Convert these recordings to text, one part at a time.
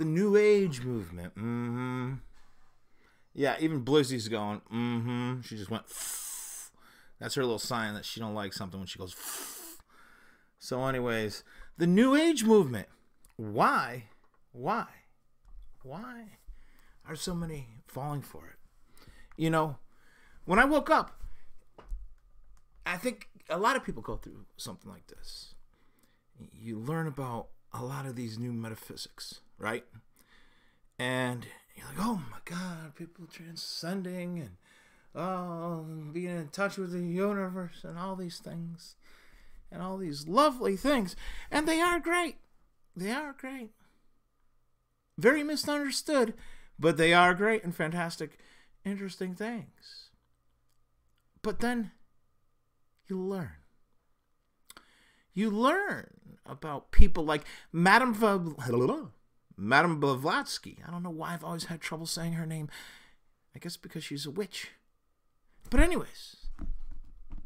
The New Age movement. Yeah, even Blizzy's going, She just went, That's her little sign that she don't like something when she goes, So anyways, the New Age movement. Why are so many falling for it? You know, when I woke up, I think a lot of people go through something like this. You learn about a lot of these new metaphysics, right? And you're like, oh my God, people transcending and being in touch with the universe and all these things and all these lovely things. And they are great. They are great. Very misunderstood, but they are great and fantastic, interesting things. But then you learn. You learn about people like Madame Blavatsky. I don't know why I've always had trouble saying her name. I guess because she's a witch. But anyways,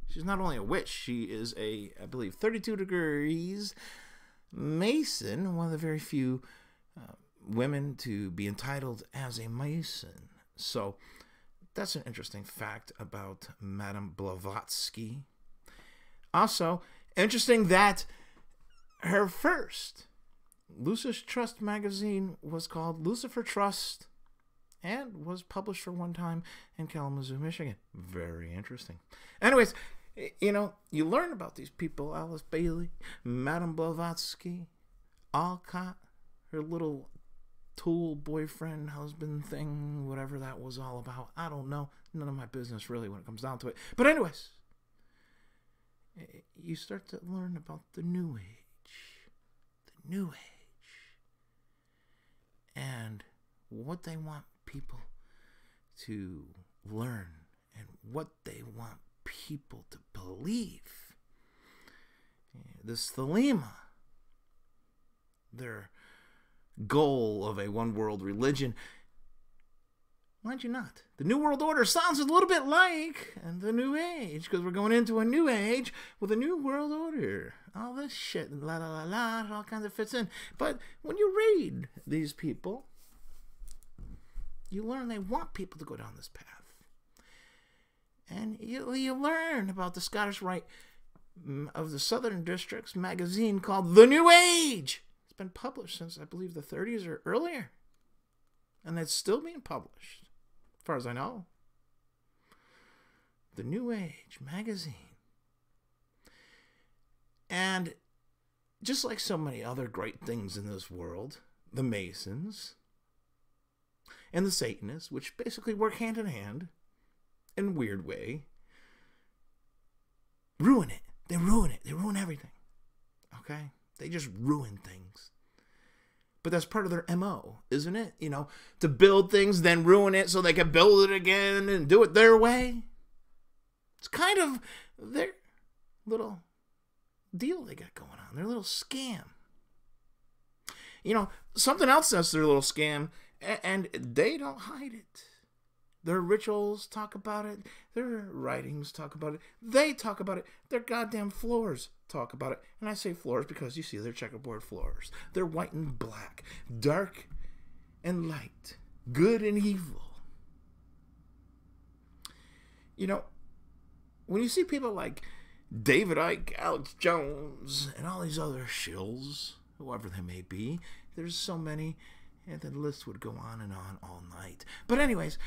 she's not only a witch, she is I believe, 32 degrees Mason, one of the very few women to be entitled as a Mason. So that's an interesting fact about Madame Blavatsky. Also, interesting that her first Lucis Trust magazine was called Lucifer Trust and was published for one time in Kalamazoo, Michigan. Very interesting. Anyways, you know, you learn about these people. Alice Bailey, Madame Blavatsky, Alcott, her little tool boyfriend, husband thing, whatever that was all about. I don't know. None of my business really when it comes down to it. But anyways, you start to learn about the New Age. The New Age. And what they want people to learn and what they want people to believe. This Thelema, their goal of a one world religion. Mind you not. The New World Order sounds a little bit like the New Age, because we're going into a new age with a New World Order. All this shit, la la la la, it all kind of fits in. But when you read these people, you learn they want people to go down this path. And you learn about the Scottish Rite of the Southern Districts magazine called The New Age. It's been published since, I believe, the 30s or earlier. And it's still being published, as far as I know. The New Age magazine. And just like so many other great things in this world, the Masons and the Satanists, which basically work hand in hand in a weird way, ruin it. They ruin it. They ruin everything. Okay? They just ruin things. But that's part of their MO, isn't it? You know, to build things, then ruin it so they can build it again and do it their way. It's kind of their little deal they got going on. Their little scam. You know, something else that's their little scam, and they don't hide it. Their rituals talk about it. Their writings talk about it. They talk about it. Their goddamn floors talk about it. And I say floors because you see their checkerboard floors. They're white and black, dark and light, good and evil. You know, when you see people like David Icke, Alex Jones, and all these other shills, whoever they may be, there's so many, and the list would go on and on all night. But anyways,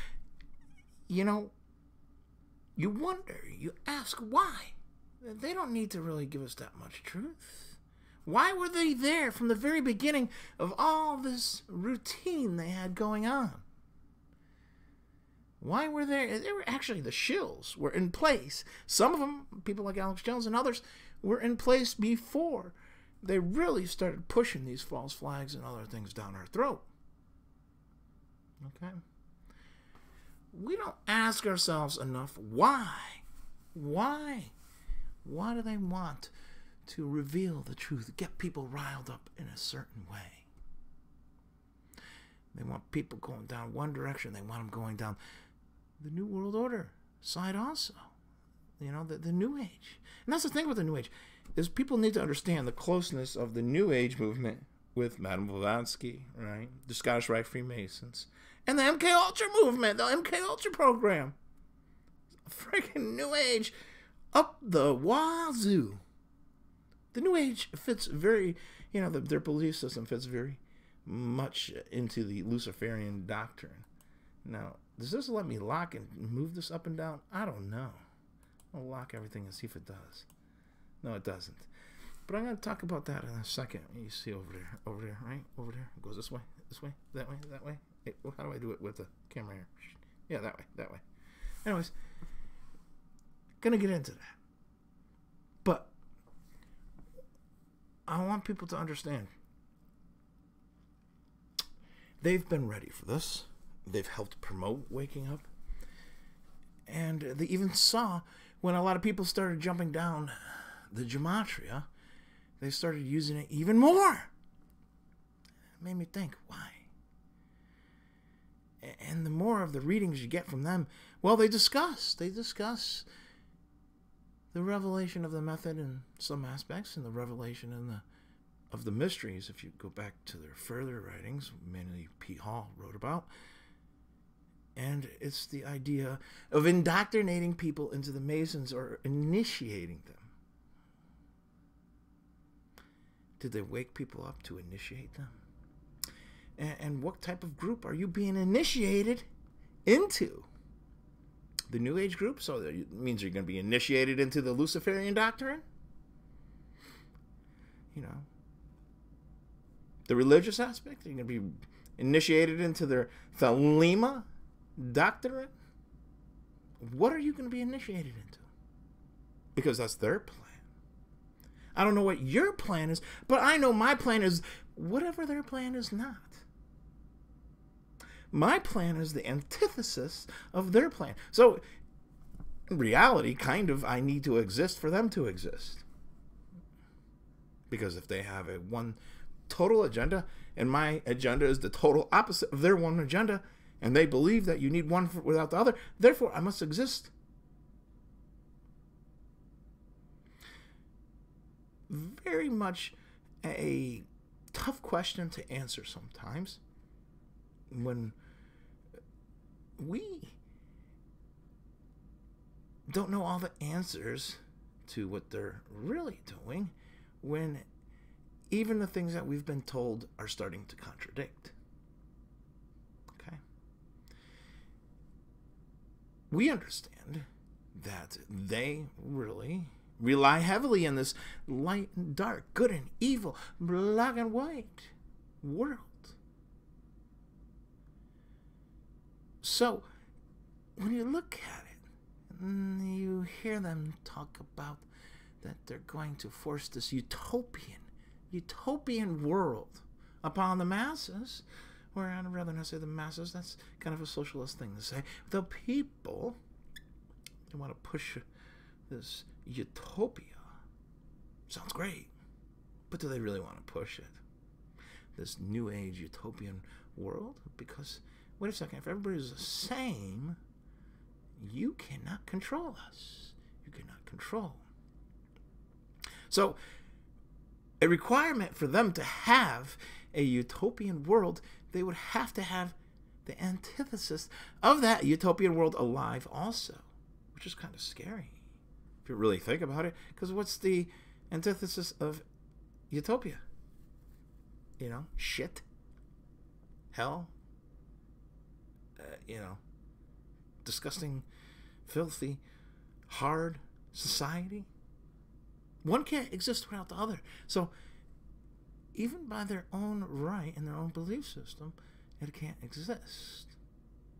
you know, you wonder, you ask why. They don't need to really give us that much truth. Why were they there from the very beginning of all this routine they had going on? Why were they? They were actually, the shills were in place. Some of them, people like Alex Jones and others, were in place before they really started pushing these false flags and other things down our throat. Okay? We don't ask ourselves enough why. Why? Why do they want to reveal the truth, get people riled up in a certain way? They want people going down one direction. They want them going down the New World Order side also. You know, the New Age. And that's the thing with the New Age, is people need to understand the closeness of the New Age movement with Madame Blavatsky, right? The Scottish Rite Freemasons. And the MK Ultra movement, the MK Ultra program. Freaking New Age up the wazoo. The New Age fits very, their belief system fits very much into the Luciferian doctrine. Now, does this let me lock and move this up and down? I don't know. I'll lock everything and see if it does. No, it doesn't. But I'm going to talk about that in a second. You see over there, right? Over there. It goes this way, that way. Hey, how do I do it with the camera here? Yeah, that way. Anyways, going to get into that. But I want people to understand. They've been ready for this. They've helped promote waking up. And they even saw when a lot of people started jumping down the gematria, they started using it even more. It made me think, why? And the more of the readings you get from them, well, they discuss the revelation of the method in some aspects and the revelation of the mysteries. If you go back to their further writings, mainly P. Hall wrote about. And it's the idea of indoctrinating people into the Masons or initiating them. Did they wake people up to initiate them? And what type of group are you being initiated into? The New Age group? So that means you're going to be initiated into the Luciferian doctrine? The religious aspect? You're going to be initiated into their Thelema doctrine? What are you going to be initiated into? Because that's their plan. I don't know what your plan is, but I know my plan is whatever their plan is not. My plan is the antithesis of their plan. So, in reality, I need to exist for them to exist. Because if they have one total agenda, and my agenda is the total opposite of their one agenda, and they believe that you need one without the other, therefore I must exist. Very much a tough question to answer sometimes when we don't know all the answers to what they're really doing, when even the things that we've been told are starting to contradict. Okay? We understand that they really rely heavily on this light and dark, good and evil, black and white world. So, when you look at it, you hear them talk about that they're going to force this utopian world upon the masses, or I'd rather not say the masses, that's kind of a socialist thing to say. The people, they want to push this utopia. Sounds great, but do they really want to push it? This New Age utopian world? Because, wait a second, if everybody's the same, you cannot control us. You cannot control. So, a requirement for them to have a utopian world, they would have to have the antithesis of that utopian world alive also, which is kind of scary if you really think about it, because what's the antithesis of utopia? Shit, hell, disgusting, filthy, hard society. One can't exist without the other. So, even by their own right and their own belief system, it can't exist.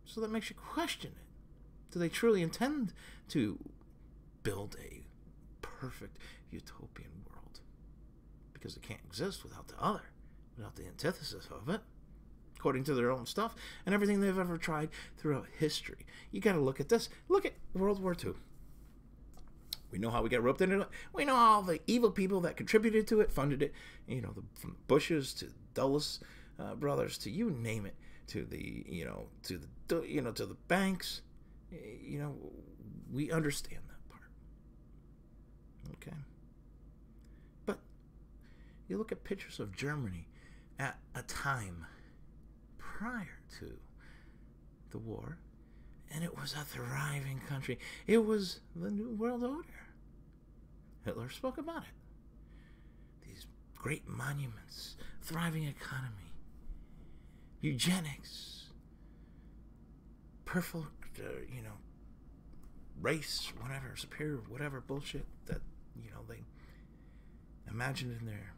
So that makes you question it. Do they truly intend to build a perfect utopian world? Because it can't exist without the other, without the antithesis of it, according to their own stuff and everything they've ever tried throughout history. You got to look at this. Look at World War II. We know how we got roped into it. We know all the evil people that contributed to it, funded it. From the Bushes to Dulles brothers to you name it, to the to the banks. We understand that part. Okay. But you look at pictures of Germany at a time prior to the war, and it was a thriving country. It was the New World Order. Hitler spoke about it. These great monuments, thriving economy, eugenics, perfect, race, whatever, superior, whatever bullshit that, they imagined in their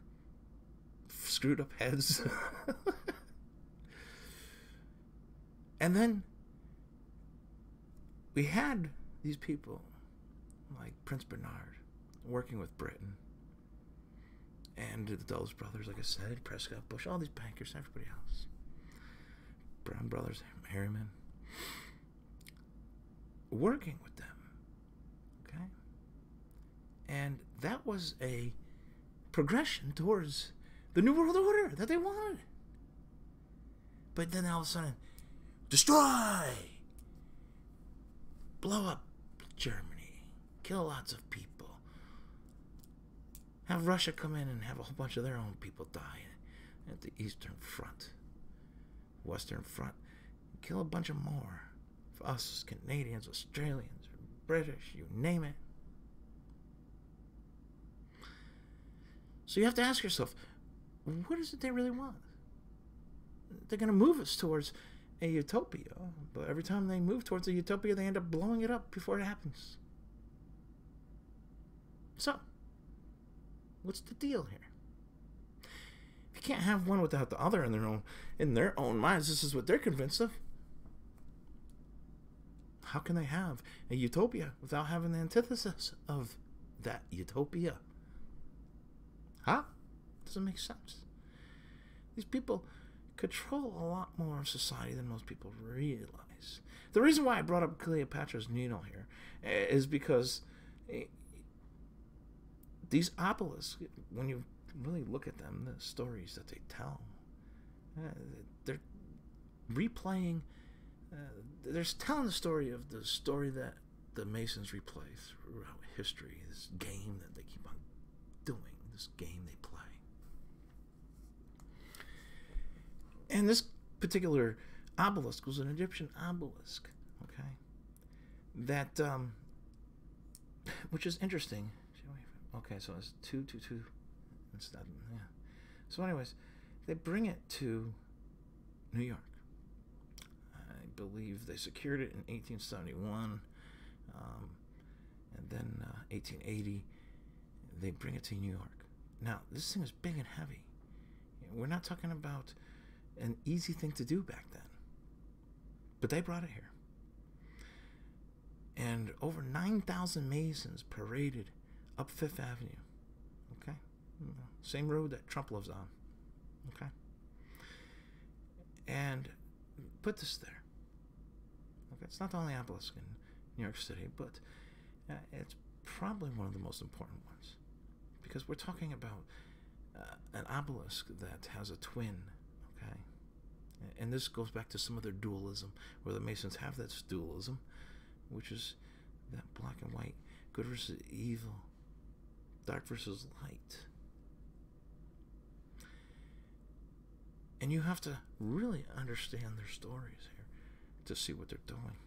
screwed up heads. And then we had these people like Prince Bernard working with Britain and the Dulles brothers, like I said, Prescott Bush, all these bankers, everybody else, Brown brothers, Harriman, working with them. Okay? And that was a progression towards the New World Order that they wanted. But then all of a sudden, destroy! Blow up Germany. Kill lots of people. Have Russia come in and have a whole bunch of their own people die at the Eastern Front. Western Front. Kill a bunch of more. For us, Canadians, Australians, British, you name it. So you have to ask yourself, what is it they really want? They're going to move us towards a utopia, but every time they move towards a utopia, they end up blowing it up before it happens. So, what's the deal here? If you can't have one without the other in their own minds, this is what they're convinced of. How can they have a utopia without having the antithesis of that utopia? Huh? Doesn't make sense. These people control a lot more of society than most people realize. The reason why I brought up Cleopatra's Needle here is because these obelisks, when you really look at them, the stories that they tell, they're replaying, they're telling the story of the story that the Masons replay throughout history, this game that they keep on doing, this game they play. And this particular obelisk was an Egyptian obelisk, okay? That, which is interesting. Okay, so it's 222 instead. Yeah. So anyways, they bring it to New York. I believe they secured it in 1871, and then 1880, they bring it to New York. Now, this thing is big and heavy. We're not talking about an easy thing to do back then. But they brought it here. And over 9,000 Masons paraded up Fifth Avenue. Okay? Same road that Trump lives on. Okay? And put this there. Okay, it's not the only obelisk in New York City, but it's probably one of the most important ones. Because we're talking about an obelisk that has a twin. Okay, and this goes back to some of their dualism, where the Masons have that dualism, which is that black and white, good versus evil, dark versus light. And you have to really understand their stories here to see what they're doing.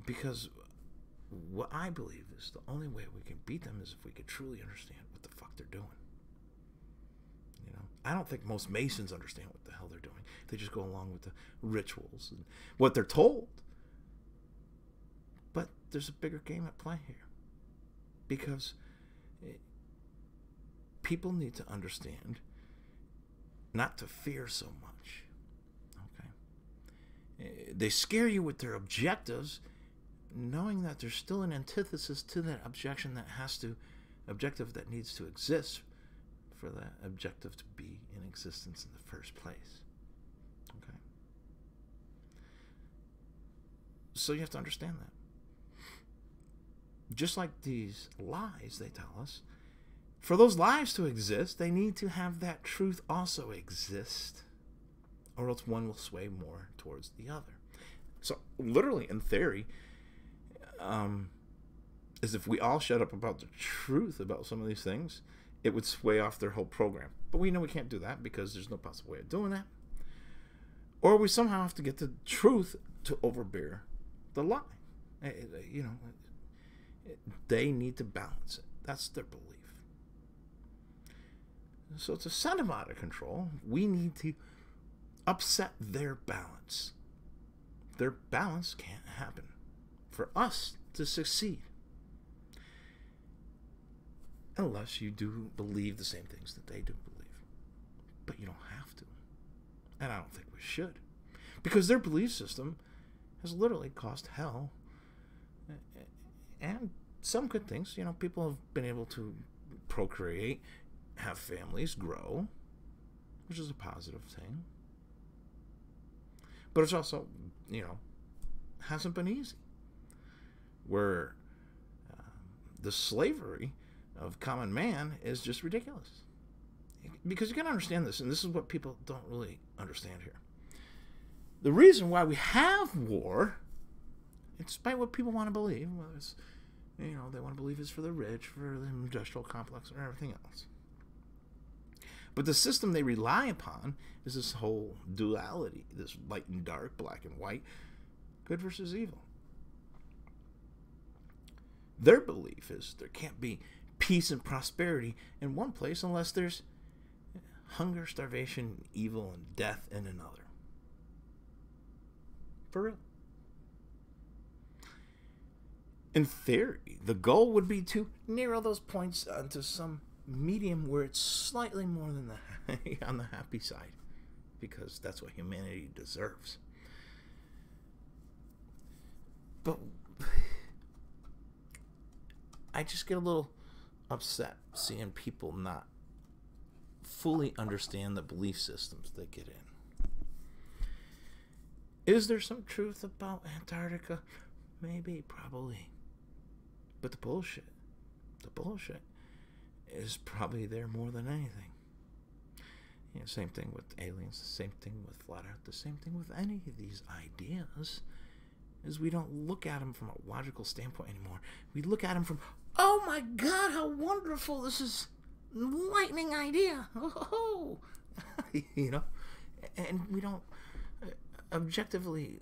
Because what I believe is the only way we can beat them is if we could truly understand what the fuck they're doing. I don't think most Masons understand what the hell they're doing. They just go along with the rituals and what they're told. But there's a bigger game at play here. Because people need to understand not to fear so much. Okay? They scare you with their objectives, knowing that there's still an antithesis to that objective that needs to exist for that objective to be in existence in the first place. Okay? So you have to understand that. Just like these lies they tell us, for those lies to exist, they need to have that truth also exist, or else one will sway more towards the other. So literally, in theory, is if we all shut up about the truth about some of these things, it would sway off their whole program. But we know we can't do that because there's no possible way of doing that. Or we somehow have to get the truth to overbear the lie. You know, they need to balance it. That's their belief. So to send them out of control, we need to upset their balance. Their balance can't happen for us to succeed unless you do believe the same things that they do believe. But you don't have to. And I don't think we should. Because their belief system has literally caused hell and some good things. You know, people have been able to procreate, have families grow, which is a positive thing. But it's also, you know, hasn't been easy. Where the slavery of common man is just ridiculous. Because you can understand this, and this is what people don't really understand here. The reason why we have war, despite what people want to believe, whether it's, you know, they want to believe it's for the rich, for the industrial complex, or everything else. But the system they rely upon is this whole duality, this light and dark, black and white, good versus evil. Their belief is there can't be peace and prosperity in one place unless there's hunger, starvation, evil, and death in another. For real. In theory, the goal would be to narrow those points onto some medium where it's slightly more than on the happy side, because that's what humanity deserves. But I just get a little upset seeing people not fully understand the belief systems they get in. Is there some truth about Antarctica? Maybe, probably. But the bullshit is probably there more than anything. You know, same thing with aliens, the same thing with flat earth, the same thing with any of these ideas, is we don't look at them from a logical standpoint anymore. We look at them from, oh my God, how wonderful, this is a lightning idea. Oh, you know, and we don't objectively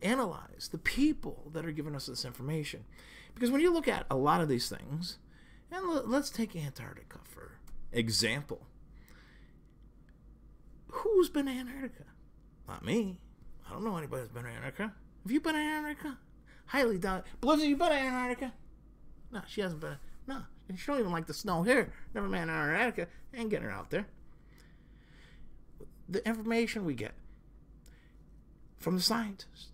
analyze the people that are giving us this information. Because when you look at a lot of these things, and let's take Antarctica for example. Who's been to Antarctica? Not me. I don't know anybody who's been to Antarctica. Have you been to Antarctica? Highly doubt it. Blizzard, you been to Antarctica? No, she hasn't been. No, she don't even like the snow here. Never been to Antarctica. Ain't getting her out there. The information we get from the scientists.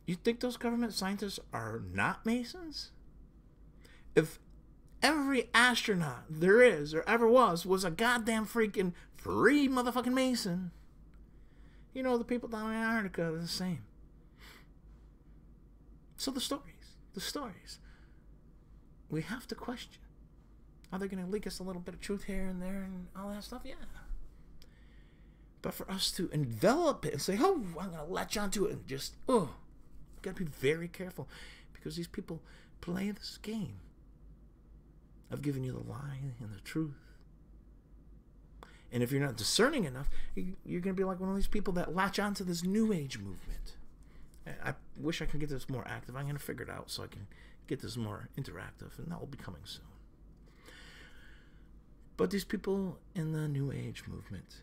You think those government scientists are not Masons? If every astronaut there is or ever was a goddamn freaking free motherfucking Mason, you know, the people down in Antarctica are the same. So the stories, we have to question. Are they going to leak us a little bit of truth here and there and all that stuff? Yeah. But for us to envelop it and say, oh, I'm going to latch onto it and just, oh, got to be very careful, because these people play this game of giving you the lie and the truth. And if you're not discerning enough, you're going to be like one of these people that latch onto this New Age movement. I wish I could get this more active. I'm going to figure it out so I can get this more interactive, and that will be coming soon. But these people in the New Age movement,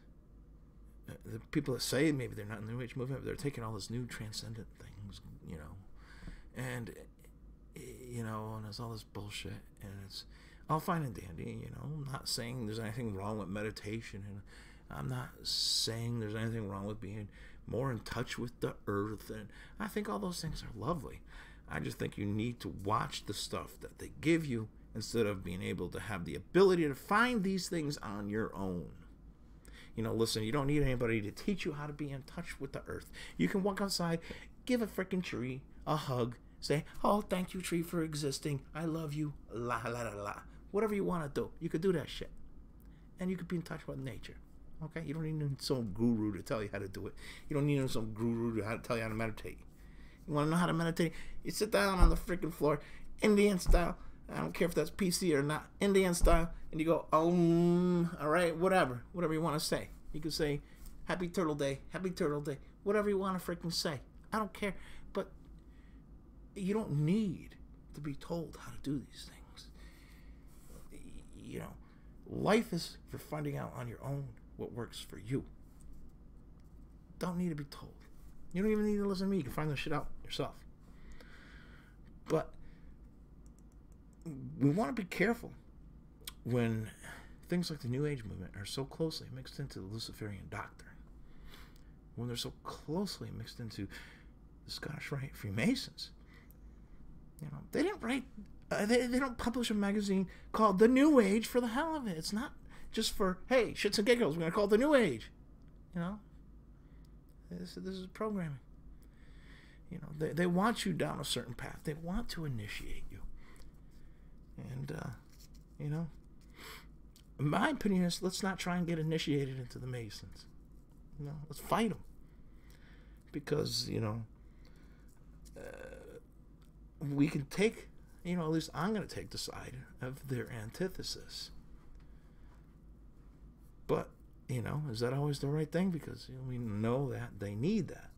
the people that say maybe they're not in the New Age movement, but they're taking all this new transcendent things, you know, and there's all this bullshit, and it's all fine and dandy, you know. I'm not saying there's anything wrong with meditation, and I'm not saying there's anything wrong with being more in touch with the earth, and I think all those things are lovely. I just think you need to watch the stuff that they give you instead of being able to have the ability to find these things on your own. You know, listen, you don't need anybody to teach you how to be in touch with the earth. You can walk outside, give a freaking tree a hug, say, oh, thank you, tree, for existing. I love you, la, la, la, la. Whatever you want to do, you could do that shit. And you could be in touch with nature, okay? You don't need some guru to tell you how to do it. You don't need some guru to tell you how to meditate. You want to know how to meditate? You sit down on the freaking floor, Indian style, I don't care if that's PC or not, Indian style, and you go, all right, whatever you want to say. You can say, Happy Turtle Day, whatever you want to freaking say. I don't care, but you don't need to be told how to do these things. You know, life is for finding out on your own what works for you. Don't need to be told. You don't even need to listen to me. You can find this shit out yourself. But we want to be careful when things like the New Age movement are so closely mixed into the Luciferian doctrine. When they're so closely mixed into the Scottish Rite Freemasons. You know, they didn't write, they don't publish a magazine called The New Age for the hell of it. It's not just for, hey, shits and giggles, we're going to call it The New Age. You know? This is programming. You know, they want you down a certain path. They want to initiate you. And, you know, my opinion is let's not try and get initiated into the Masons. You know, let's fight them. Because, you know, we can take, you know, at least I'm going to take the side of their antithesis. But, you know, is that always the right thing? Because we know that they need that.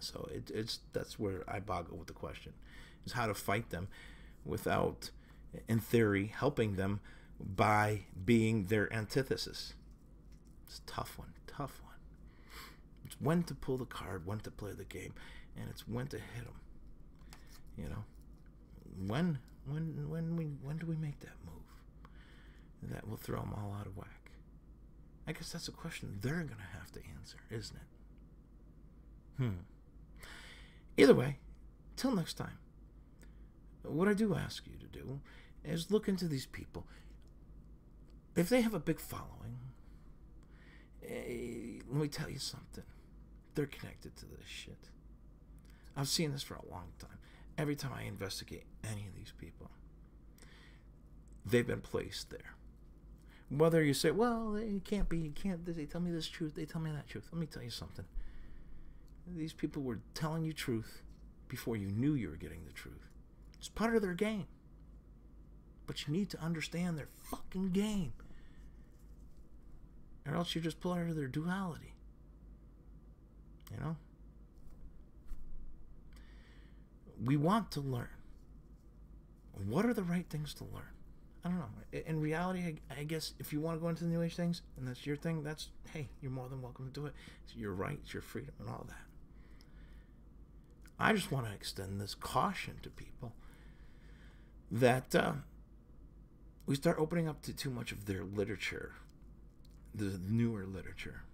So that's where I boggle with the question, is how to fight them without, in theory, helping them by being their antithesis. It's a tough one. It's when to pull the card, when to play the game, and it's when to hit them. You know, when do we make that move that will throw them all out of whack? I guess that's a question they're going to have to answer, isn't it? Either way, till next time, what I do ask you to do is look into these people. If they have a big following, let me tell you something. They're connected to this shit. I've seen this for a long time. Every time I investigate any of these people, they've been placed there. Whether you say, well, they can't be, they tell me this truth, they tell me that truth. Let me tell you something. These people were telling you truth before you knew you were getting the truth. It's part of their game. But you need to understand their fucking game. Or else you're just part of their duality. You know? We want to learn. What are the right things to learn? I don't know. In reality, I guess if you want to go into the New Age things, and that's your thing, that's, hey, you're more than welcome to do it. It's your right, it's your freedom, and all that. I just want to extend this caution to people that we start opening up to too much of their literature, the newer literature,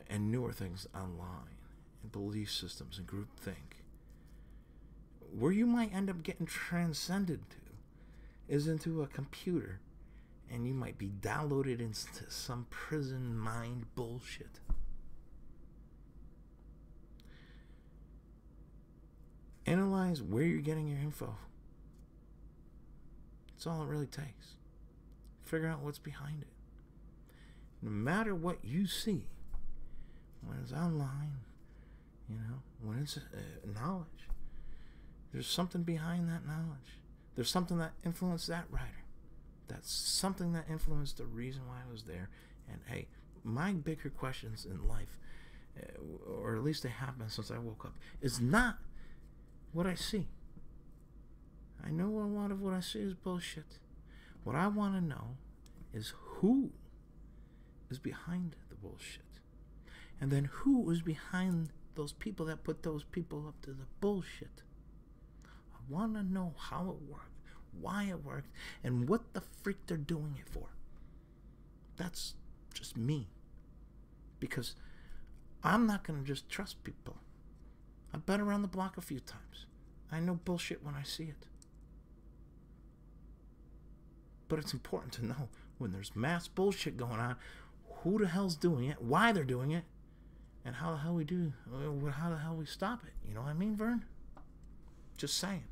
and newer things online, and belief systems, and groupthink. Where you might end up getting transcended to is into a computer, and you might be downloaded into some prison mind bullshit. Analyze where you're getting your info. That's all it really takes. Figure out what's behind it. No matter what you see, when it's online, you know, when it's knowledge, there's something behind that knowledge. There's something that influenced that writer. That's something that influenced the reason why I was there. And hey, my bigger questions in life, or at least they have been since I woke up, is not what I see. I know a lot of what I see is bullshit. What I want to know is who is behind the bullshit. And then who is behind those people that put those people up to the bullshit. I want to know how it worked, why it worked, and what the freak they're doing it for. That's just me. Because I'm not going to just trust people. I've been around the block a few times. I know bullshit when I see it. But it's important to know when there's mass bullshit going on, who the hell's doing it, why they're doing it, and how the hell we stop it. You know what I mean, Vern? Just saying.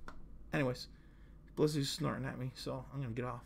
Anyways, Blizzy's snorting at me, so I'm going to get off.